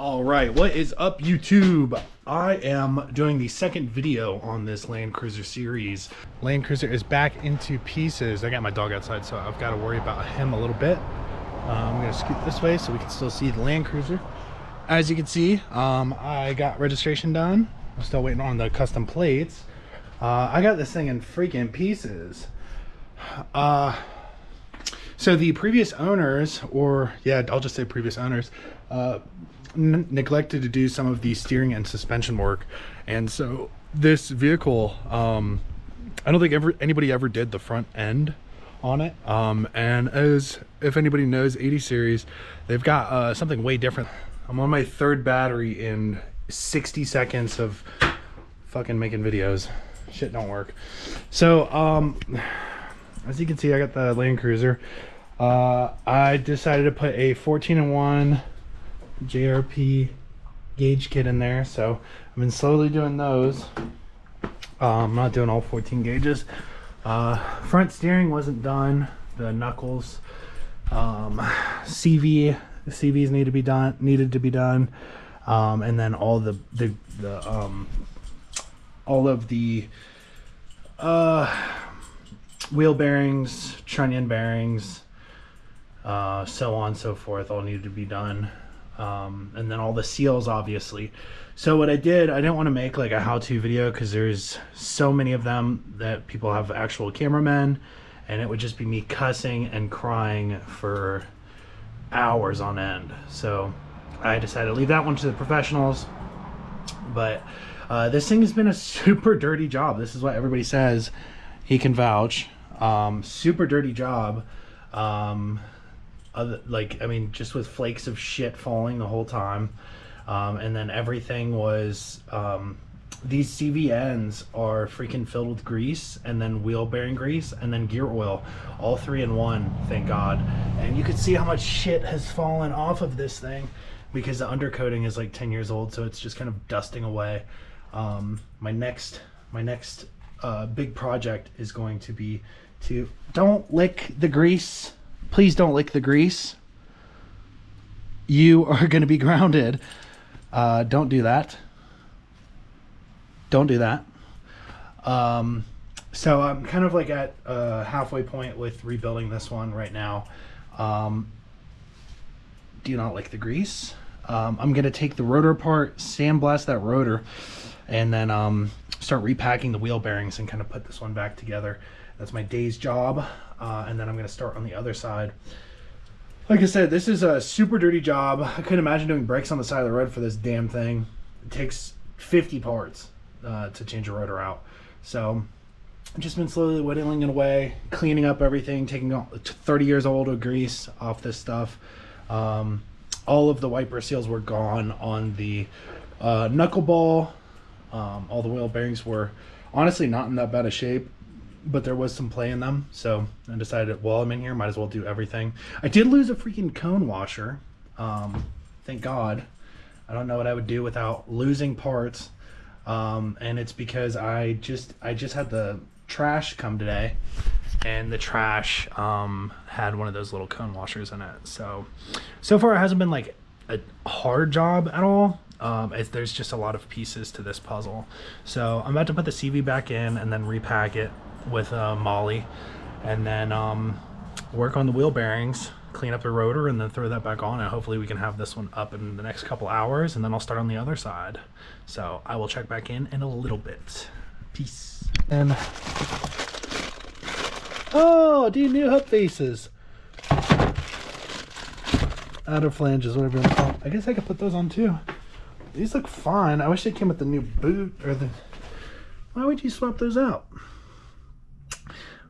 All right, what is up, YouTube? I am doing the second video on this Land Cruiser series. Land Cruiser is back into pieces. I got my dog outside, so I've got to worry about him a little bit. I'm gonna scoot this way so we can still see the Land Cruiser. As you can see, I got registration done. I'm still waiting on the custom plates. I got this thing in freaking pieces. So the previous owners, or yeah, I'll just say previous owners, neglected to do some of the steering and suspension work, and so this vehicle, I don't think anybody ever did the front end on it. And as if anybody knows 80 series, they've got something way different. I'm on my third battery in 60 seconds of fucking making videos. Shit don't work. So as you can see, I got the Land Cruiser. I decided to put a 14-in-1 JRP gauge kit in there, so I've been slowly doing those. I'm not doing all 14 gauges. Front steering wasn't done. The knuckles, CVs needed to be done, and then all of the wheel bearings, trunnion bearings, so on and so forth, all needed to be done. And then all the seals, obviously. So what I didn't want to make like a how-to video because there's so many of them that people have actual cameramen, and it would just be me cussing and crying for hours on end. So I decided to leave that one to the professionals. But this thing has been a super dirty job. This is what everybody says. He can vouch. Super dirty job. Like, I mean, just with flakes of shit falling the whole time. And then everything was, these CV ends are freaking filled with grease, and then wheel bearing grease, and then gear oil, all 3 in 1, thank God. And you could see how much shit has fallen off of this thing because the undercoating is like 10 years old, so it's just kind of dusting away. My next big project is going to be to, don't lick the grease. Please don't lick the grease. You are going to be grounded. Don't do that. Don't do that. So I'm kind of like at a halfway point with rebuilding this one right now. Do not lick the grease. I'm going to take the rotor apart, sandblast that rotor, and then start repacking the wheel bearings and kind of put this one back together. That's my day's job. And then I'm going to start on the other side. Like I said, this is a super dirty job. I couldn't imagine doing brakes on the side of the road for this damn thing. It takes 50 parts to change a rotor out. So I've just been slowly whittling it away, cleaning up everything, taking 30 years old of grease off this stuff. All of the wiper seals were gone on the knuckleball. All the wheel bearings were honestly not in that bad a shape, but there was some play in them, so I decided, well, I'm in here, might as well do everything. I did lose a freaking cone washer. Thank God. I don't know what I would do without losing parts. And it's because I just had the trash come today, and the trash had one of those little cone washers in it. So far it hasn't been like a hard job at all. There's just a lot of pieces to this puzzle. So I'm about to put the CV back in and then repack it with Molly, and then work on the wheel bearings, clean up the rotor, and then throw that back on, and hopefully we can have this one up in the next couple hours, and then I'll start on the other side. So I will check back in a little bit. Peace. And oh, dude, new hub faces, outer flanges, whatever you want to call them. I guess I could put those on too. These look fine. I wish they came with the new boot, or the, why would you swap those out?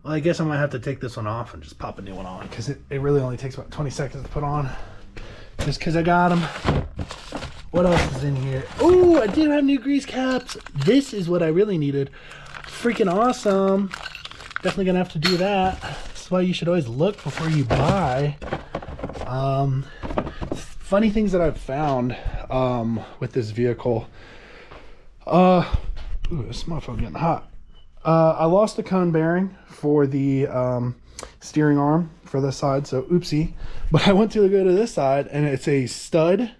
Well, I guess I might have to take this one off and just pop a new one on, because it really only takes about 20 seconds to put on, just because I got them. What else is in here? Oh, I did have new grease caps. This is what I really needed. Freaking awesome. Definitely gonna have to do that. That's why you should always look before you buy. Funny things that I've found with this vehicle. Ooh, this motherfucker getting hot. I lost the cone bearing for the steering arm for this side, so oopsie. But I went to go to this side, and it's a stud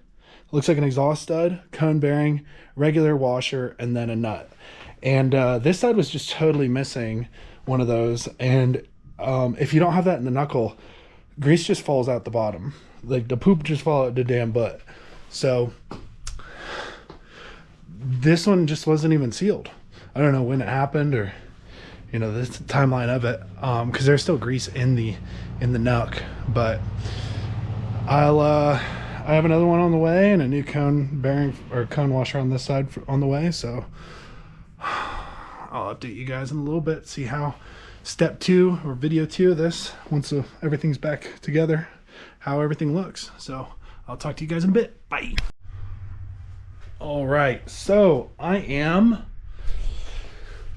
looks like an exhaust stud, cone bearing, regular washer, and then a nut. And this side was just totally missing one of those. And if you don't have that in the knuckle, grease just falls out the bottom. Like the poop just fall out the damn butt. So this one just wasn't even sealed. I don't know when it happened, or you know, the timeline of it, because there's still grease in the knuck. But I have another one on the way, and a new cone bearing or cone washer on this side on the way. So I'll update you guys in a little bit, see how step 2 or video 2 of this, once everything's back together, how everything looks. So I'll talk to you guys in a bit. Bye. All right, so I am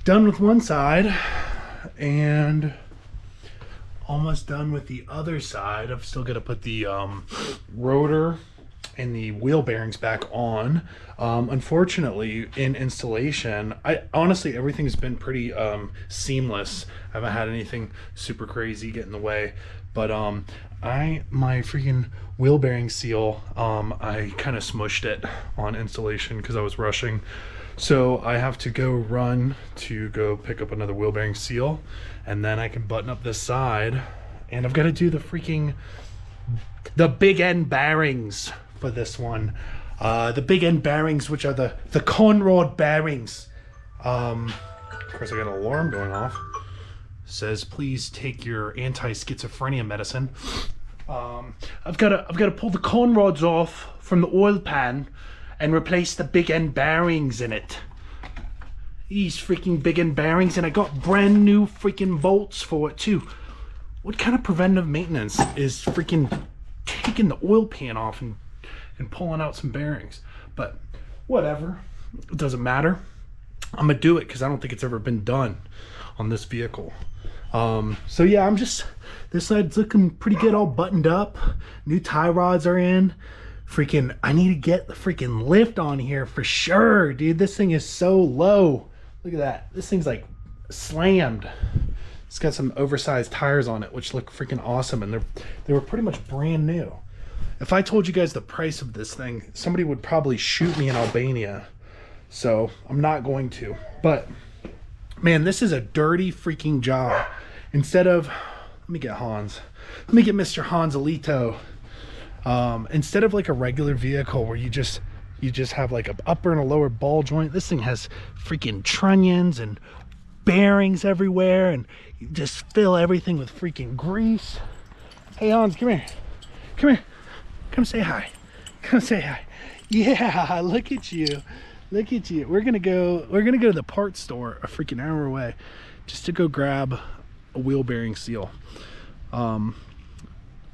done with one side and almost done with the other side. I've still got to put the rotor and the wheel bearings back on. Unfortunately, in installation, honestly everything's been pretty seamless. I haven't had anything super crazy get in the way, but my freaking wheel bearing seal, I kind of smushed it on installation because I was rushing. So I have to run to go pick up another wheel bearing seal, and then I can button up this side. And I've got to do the big end bearings for this one. The big end bearings, which are the cone rod bearings. Of course, I got an alarm going off. Says please take your anti-schizophrenia medicine. I've got to pull the cone rods off from the oil pan and replace the big end bearings in it. These freaking big end bearings, and I got brand new freaking bolts for it too. What kind of preventive maintenance is freaking taking the oil pan off and pulling out some bearings? But whatever, it doesn't matter. I'm gonna do it because I don't think it's ever been done on this vehicle. So yeah, this side's looking pretty good, all buttoned up. New tie rods are in. Freaking, I need to get the freaking lift on here for sure, dude. This thing is so low. Look at that. This thing's like slammed. It's got some oversized tires on it, which look freaking awesome, and they were pretty much brand new. If I told you guys the price of this thing, somebody would probably shoot me in Albania. So I'm not going to. But man, this is a dirty freaking job. Instead of, let me get Mr. Hans Alito. Instead of like a regular vehicle where you just have like an upper and a lower ball joint, this thing has freaking trunnions and bearings everywhere, and you just fill everything with freaking grease. Hey Hans, come here. Come say hi. Yeah, look at you. We're gonna go to the parts store a freaking hour away just to go grab a wheel bearing seal.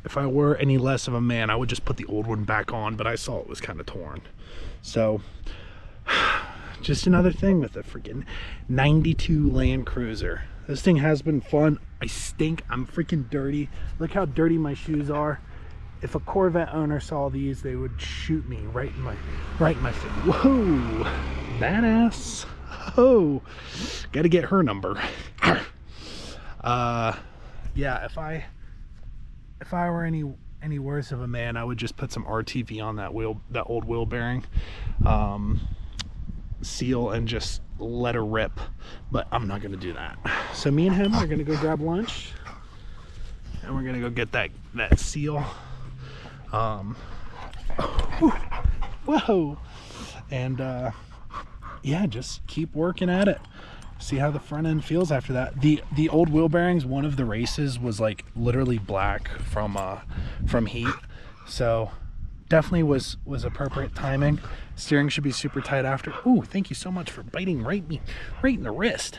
If I were any less of a man, I would just put the old one back on, but I saw it was kind of torn. So just another thing with the freaking 92 Land Cruiser. This thing has been fun. I stink. I'm freaking dirty. Look how dirty my shoes are. If a Corvette owner saw these, they would shoot me right in my face. Whoa, badass. Oh, gotta get her number. Yeah, if I were any worse of a man, I would just put some RTV on that old wheel bearing seal and just let her rip. But I'm not gonna do that. So me and him are gonna go grab lunch, and we're gonna go get that seal. Whoa, and yeah, just keep working at it. See how the front end feels after that. The old wheel bearings, one of the races was like literally black from heat, so definitely was appropriate timing. Steering should be super tight after. Ooh, thank you so much for biting right in the wrist.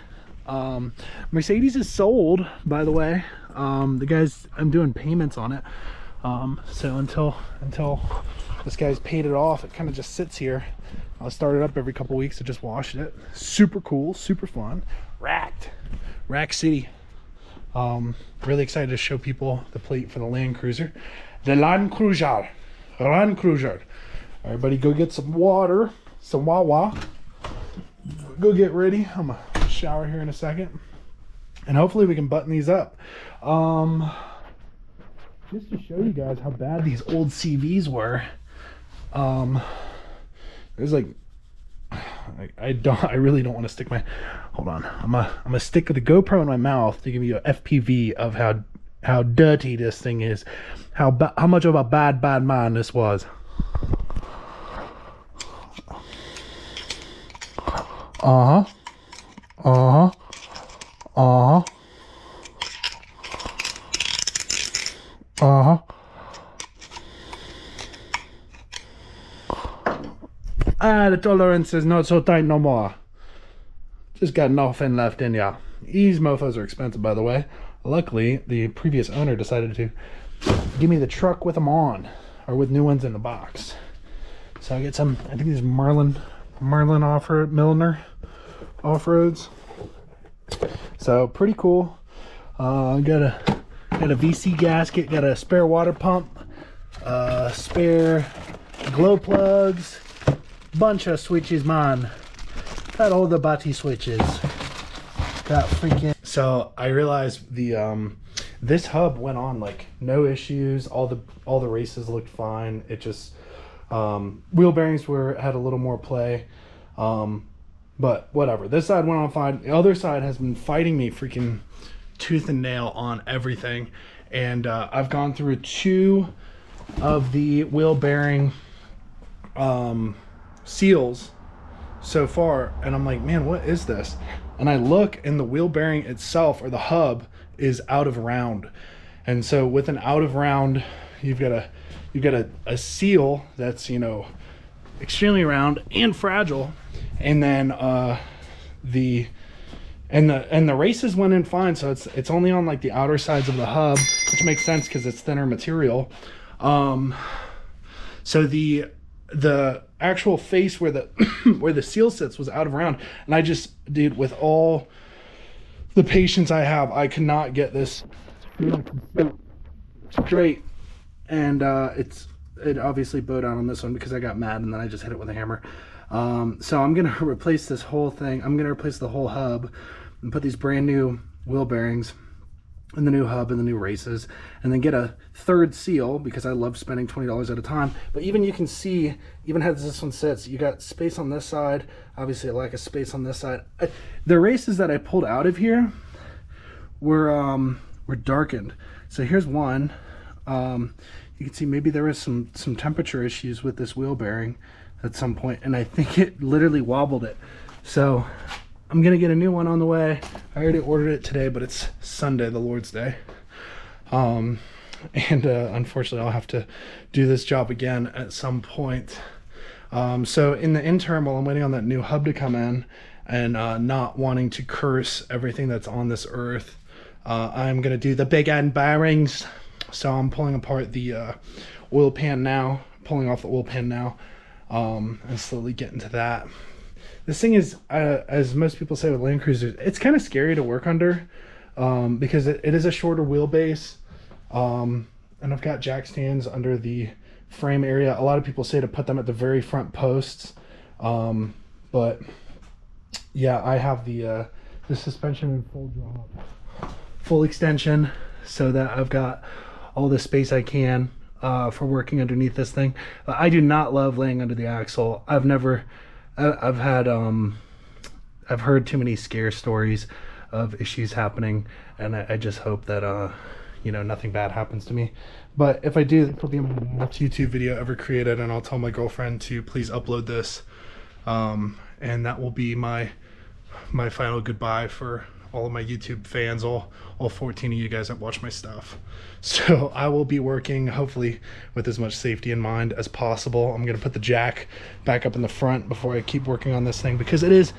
Mercedes is sold, by the way. The guys, I'm doing payments on it. So until this guy's paid it off, it kind of just sits here. I'll start it up every couple weeks to just wash it. Super cool, super fun. Rack City. Really excited to show people the plate for the Land Cruiser. The Land Cruiser. Everybody go get some water, some Wawa. Go get ready. I'm gonna shower here in a second. And hopefully we can button these up. Just to show you guys how bad these old CVs were. There's like, I really don't want to stick my, hold on, I'm gonna stick the GoPro in my mouth to give you a FPV of how dirty this thing is, how much of a bad man this was. Uh-huh. Uh-huh. Uh-huh. Uh-huh. The tolerance is not so tight no more. Just got nothing left in ya. These mofos are expensive, by the way. Luckily, the previous owner decided to give me the truck with them on, or with new ones in the box. So I get some, I think these Merlin off-road, Milner off-roads. So pretty cool. Got a VC gasket, got a spare water pump, spare glow plugs, bunch of switches, man. Got all the body switches. Got freaking. So I realized the this hub went on like no issues. All the races looked fine. It just wheel bearings had a little more play. But whatever. This side went on fine. The other side has been fighting me freaking tooth and nail on everything. And I've gone through 2 of the wheel bearing seals so far, and I'm like, man, what is this? And I look, and the wheel bearing itself, or the hub, is out of round. And so with an out of round, you've got a seal that's, you know, extremely round and fragile. And then the races went in fine, so it's only on like the outer sides of the hub, which makes sense because it's thinner material. So the actual face where the where the seal sits was out of round, and I just, dude, with all the patience I have, I could not get this straight. And it obviously bowed out on this one because I got mad and then I just hit it with a hammer. So I'm gonna replace this whole thing. I'm gonna replace the whole hub and put these brand new wheel bearings in the new hub and the new races, and then get a 3rd seal because I love spending $20 at a time. But even you can see, even as this one sits, you got space on this side, obviously a lack of space on this side. The races that I pulled out of here were darkened. So here's one. You can see maybe there was some temperature issues with this wheel bearing at some point, and I think it literally wobbled it. So I'm gonna get a new one on the way. I already ordered it today, but it's Sunday, the Lord's Day. Unfortunately I'll have to do this job again at some point. So in the interim, while I'm waiting on that new hub to come in, and not wanting to curse everything that's on this earth, I'm gonna do the big end bearings. So I'm pulling apart the oil pan now, pulling off the oil pan now, and slowly getting to that. This thing is, as most people say with Land Cruisers, it's kind of scary to work under, because it is a shorter wheelbase, and I've got jack stands under the frame area. A lot of people say to put them at the very front posts, but yeah, I have the suspension in full drop, full extension, so that I've got all the space I can for working underneath this thing. I do not love laying under the axle. I've heard too many scare stories of issues happening, and I just hope that you know, nothing bad happens to me. But if I do, it'll be my last YouTube video ever created, and I'll tell my girlfriend to please upload this, and that will be my final goodbye for all of my YouTube fans, all 14 of you guys that watch my stuff. So I will be working, hopefully, with as much safety in mind as possible. I'm gonna put the jack back up in the front before I keep working on this thing, because it is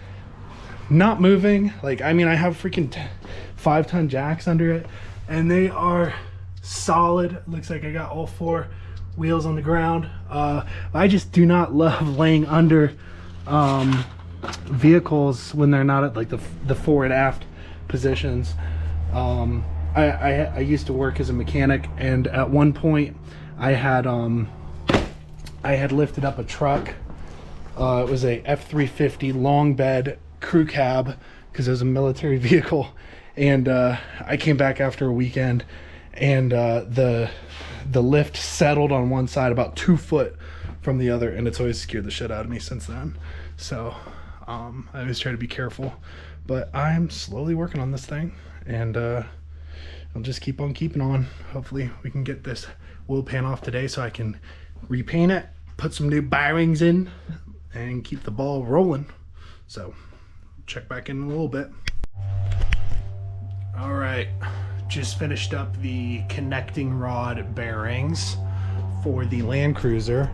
not moving. Like, I mean, I have freaking 5-ton jacks under it, and they are solid. It looks like I got all 4 wheels on the ground. I just do not love laying under vehicles when they're not at like the forward aft positions. I used to work as a mechanic, and at one point I had lifted up a truck. It was a F-350 long bed crew cab, because it was a military vehicle, and I came back after a weekend, and the lift settled on one side about 2 foot from the other, and it's always scared the shit out of me since then. So I always try to be careful, but I'm slowly working on this thing, and I'll just keep on keeping on. Hopefully we can get this oil pan off today so I can repaint it, put some new bearings in, and keep the ball rolling. So check back in a little bit. All right, just finished up the connecting rod bearings for the Land Cruiser.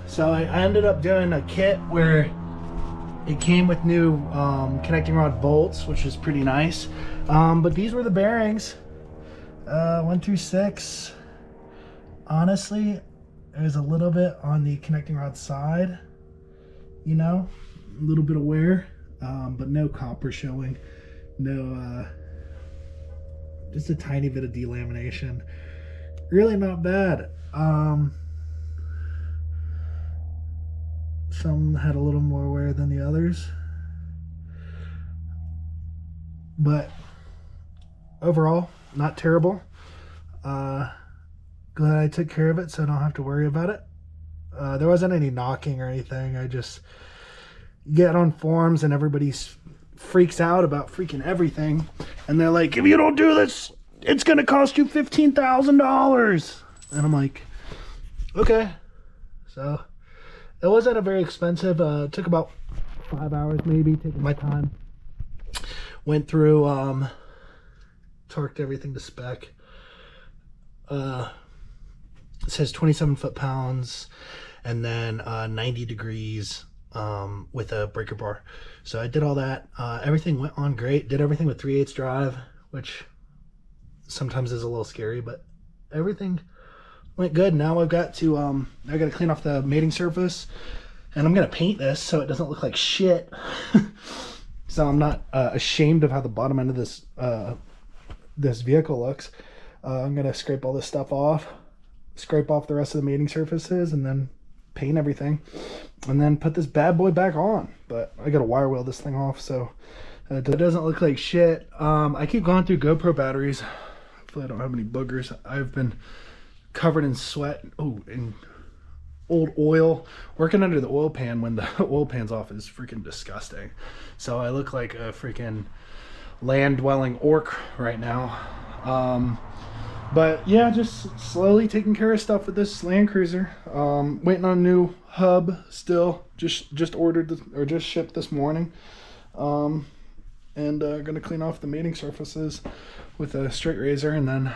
So I ended up doing a kit where it came with new connecting rod bolts, which is pretty nice. But these were the bearings, 1 through 6. Honestly, there's a little bit on the connecting rod side, you know, a little bit of wear, but no copper showing, no, just a tiny bit of delamination. Really not bad. Some had a little more wear than the others, but overall not terrible. Glad I took care of it so I don't have to worry about it. There wasn't any knocking or anything. I just get on forums and everybody freaks out about freaking everything, and they're like, if you don't do this, it's gonna cost you $15,000. And I'm like, okay. So it wasn't a very expensive. It took about 5 hours maybe, taking my time. Went through, torqued everything to spec. It says 27 foot-pounds, and then 90 degrees with a breaker bar. So I did all that. Everything went on great. Did everything with 3/8 drive, which sometimes is a little scary, but everything went good. Now I've got to I got to clean off the mating surface, and I'm gonna paint this so it doesn't look like shit. So I'm not ashamed of how the bottom end of this this vehicle looks. I'm gonna scrape all this stuff off, scrape off the rest of the mating surfaces, and then paint everything, and then put this bad boy back on. But I gotta wire wheel this thing off so it doesn't look like shit. I keep going through GoPro batteries. Hopefully I don't have any boogers. I've been covered in sweat, and old oil. Working under the oil pan when the oil pan's off is freaking disgusting. So I look like a freaking land-dwelling orc right now. But yeah, just slowly taking care of stuff with this Land Cruiser. Waiting on a new hub still. Just ordered or just shipped this morning. And gonna clean off the mating surfaces with a straight razor, and then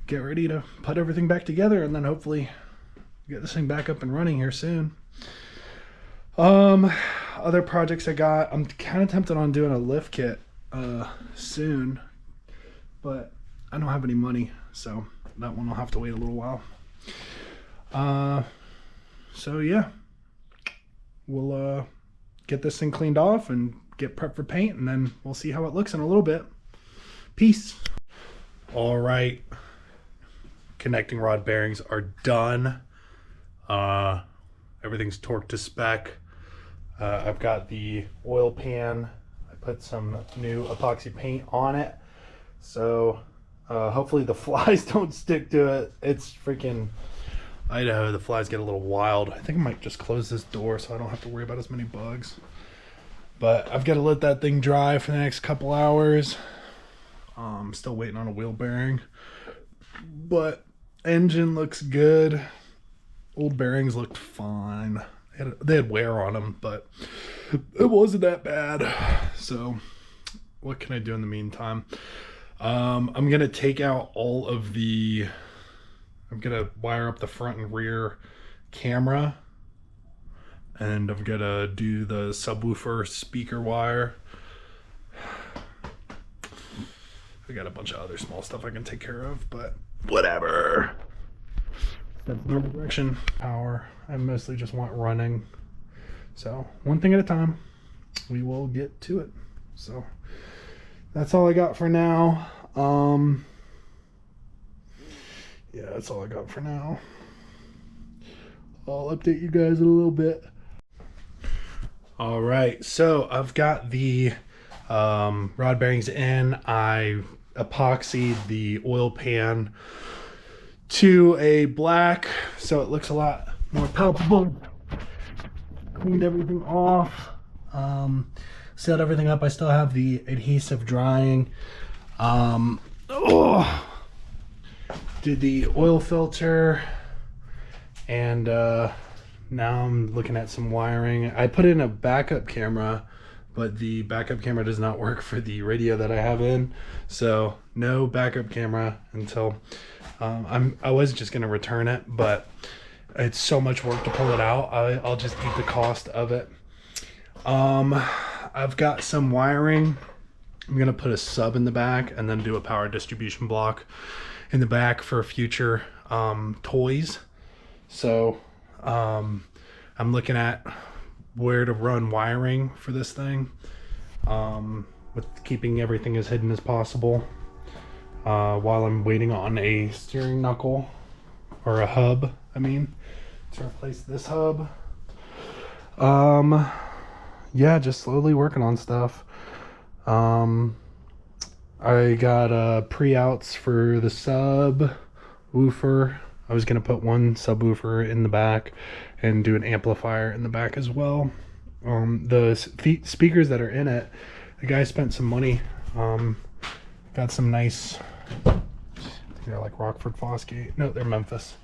get ready to put everything back together, and then hopefully get this thing back up and running here soon. Other projects I got, I'm kind of tempted on doing a lift kit soon, but I don't have any money, so that one will have to wait a little while. So yeah, we'll get this thing cleaned off and get prepped for paint, and then we'll see how it looks in a little bit. Peace. All right, connecting rod bearings are done. Everything's torqued to spec. I've got the oil pan. I put some new epoxy paint on it, so hopefully the flies don't stick to it. It's freaking Idaho. The flies get a little wild. I think I might just close this door so I don't have to worry about as many bugs. But I've got to let that thing dry for the next couple hours. I'm still waiting on a wheel bearing, but engine looks good. Old bearings looked fine. They had wear on them, but it wasn't that bad. So what can I do in the meantime? I'm gonna take out all of the, I'm gonna wire up the front and rear camera, and I'm gonna do the subwoofer speaker wire. I got a bunch of other small stuff I can take care of, but whatever. That's the direction. Power, I mostly just want running. So one thing at a time, we will get to it. So that's all I got for now. Yeah, that's all I got for now. I'll update you guys in a little bit. All right, so I've got the rod bearings in. I epoxied the oil pan to a black, so it looks a lot more palpable. Cleaned everything off, sealed everything up. I still have the adhesive drying. Did the oil filter, and now I'm looking at some wiring. I put in a backup camera, but the backup camera does not work for the radio that I have in, so no backup camera until I was just gonna return it, but it's so much work to pull it out. I'll just eat the cost of it. I've got some wiring. I'm gonna put a sub in the back and then do a power distribution block in the back for future toys. So I'm looking at where to run wiring for this thing, with keeping everything as hidden as possible, while I'm waiting on a steering knuckle, or a hub, I mean, to replace this hub. Yeah, just slowly working on stuff. I got pre-outs for the sub woofer. I was gonna put one subwoofer in the back and do an amplifier in the back as well. The speakers that are in it, the guy spent some money. Got some nice, I think they're like Rockford Fosgate. No, they're Memphis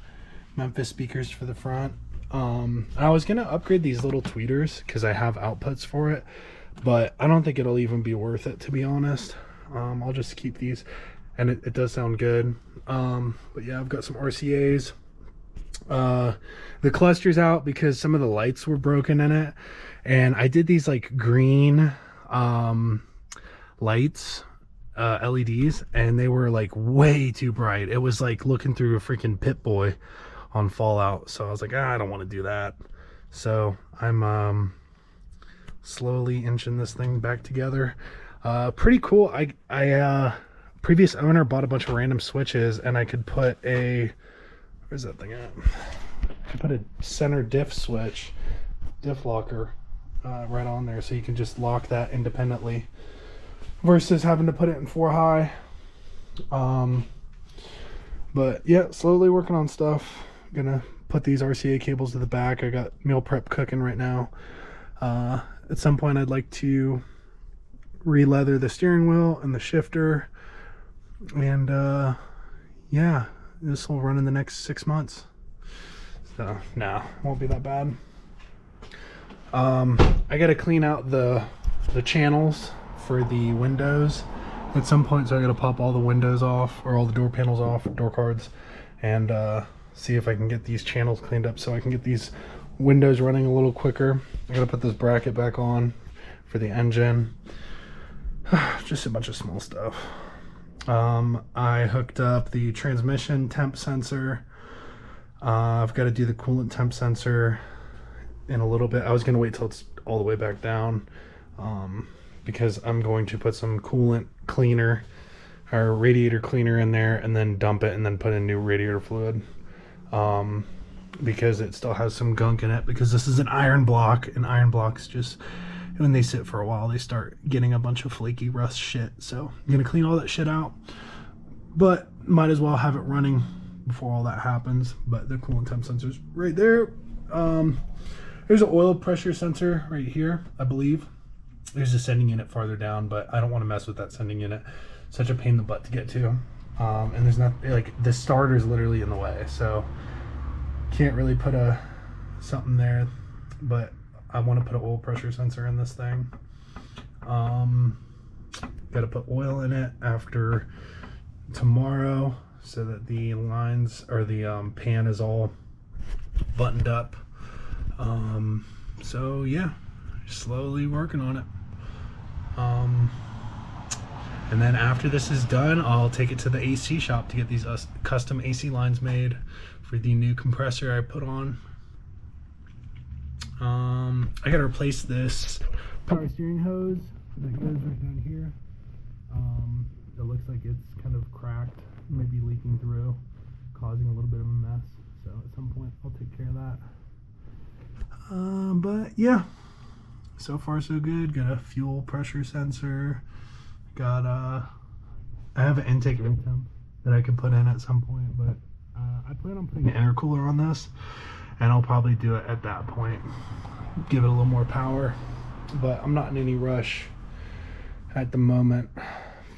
speakers for the front. I was gonna upgrade these little tweeters because I have outputs for it, but I don't think it'll even be worth it, to be honest. I'll just keep these, and it does sound good. But yeah, I've got some RCAs. The cluster's out because some of the lights were broken in it, and I did these like green lights, LEDs, and they were like way too bright. It was like looking through a freaking Pit-Boy on Fallout, so I was like, I don't want to do that. So I'm slowly inching this thing back together. Pretty cool. I previous owner bought a bunch of random switches, and I could put a, where's that thing at? I could put a center diff switch, diff locker, right on there, so you can just lock that independently versus having to put it in 4-high. But yeah, slowly working on stuff. Gonna put these RCA cables to the back. I got meal prep cooking right now. At some point I'd like to re-leather the steering wheel and the shifter, and yeah, this will run in the next 6 months, so no, won't be that bad. I gotta clean out the channels for the windows at some point, so I gotta pop all the windows off, or all the door panels off, door cards, and see if I can get these channels cleaned up so I can get these windows running a little quicker. I gotta put this bracket back on for the engine. Just a bunch of small stuff. I hooked up the transmission temp sensor. I've got to do the coolant temp sensor in a little bit. I was going to wait till it's all the way back down, because I'm going to put some coolant cleaner or radiator cleaner in there and then dump it and then put in new radiator fluid, because it still has some gunk in it, because this is an iron block, and iron blocks just, when they sit for a while, they start getting a bunch of flaky rust shit. So I'm gonna clean all that shit out, but might as well have it running before all that happens. But the coolant temp sensor's right there. There's an oil pressure sensor right here, I believe. There's a sending unit farther down, but I don't want to mess with that sending unit. Such a pain in the butt to get to. And there's not, like, the starter's literally in the way, so can't really put something there, but I want to put an oil pressure sensor in this thing. Got to put oil in it after tomorrow so that the lines, or the pan is all buttoned up. So yeah, slowly working on it. And then after this is done, I'll take it to the AC shop to get these custom AC lines made for the new compressor I put on. I gotta replace this power steering hose that goes right down here. It looks like it's kind of cracked, maybe leaking through, causing a little bit of a mess. So at some point I'll take care of that. But yeah, so far so good. Got a fuel pressure sensor. Got I have an intake ring temp that I could put in at some point, but I plan on putting an intercooler on this, and I'll probably do it at that point, give it a little more power, but I'm not in any rush at the moment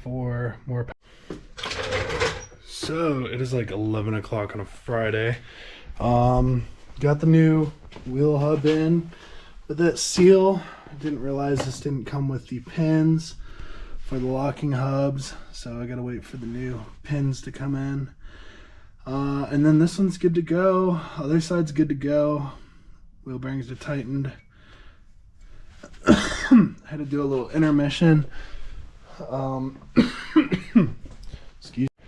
for more power. So it is like 11 o'clock on a Friday. Got the new wheel hub in with that seal. I didn't realize this didn't come with the pins for the locking hubs, so I gotta wait for the new pins to come in. And then this one's good to go. Other side's good to go. Wheel bearings are tightened. Had to do a little intermission. Excuse me.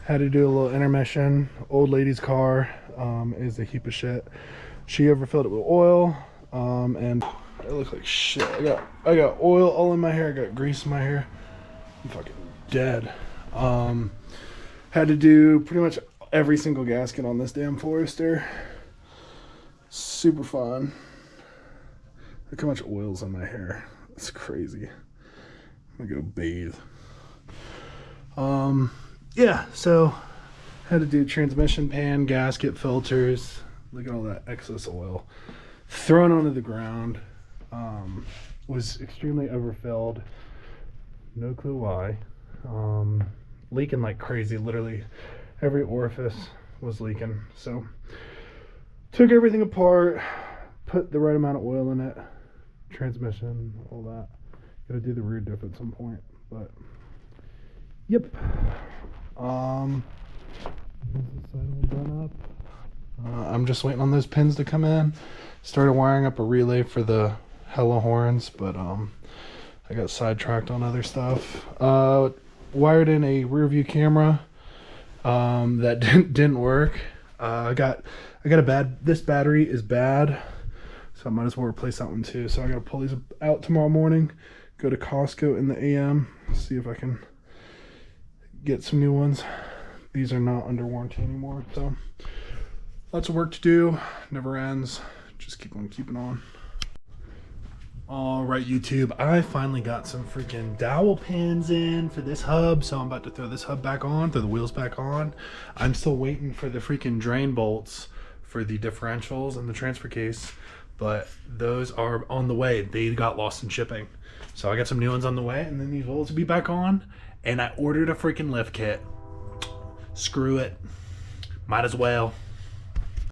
Had to do a little intermission. Old lady's car is a heap of shit. She overfilled it with oil, and I look like shit. I got oil all in my hair. I got grease in my hair. I'm fucking dead. Had to do pretty much every single gasket on this damn Forester. Super fun. Look how much oil's in my hair. It's crazy. I'm gonna go bathe. Yeah, so had to do transmission pan, gasket filters. Look at all that excess oil thrown onto the ground. Was extremely overfilled. No clue why. Leaking like crazy. Literally every orifice was leaking. So took everything apart, put the right amount of oil in it, transmission, all that. Gotta do the rear diff at some point, but yep. This side all done up. I'm just waiting on those pins to come in. Started wiring up a relay for the hella horns, but I got sidetracked on other stuff. Wired in a rear view camera that didn't work. I got this battery is bad, so I might as well replace that one too. So I gotta pull these out tomorrow morning, go to Costco in the AM, see if I can get some new ones. These are not under warranty anymore, so lots of work to do, never ends. Just keep on keeping on. All right, YouTube, I finally got some freaking dowel pins in for this hub, so I'm about to throw this hub back on, throw the wheels back on. I'm still waiting for the freaking drain bolts for the differentials and the transfer case, but those are on the way. They got lost in shipping. So I got some new ones on the way, and then these bolts will be back on, and I ordered a freaking lift kit. Screw it. Might as well.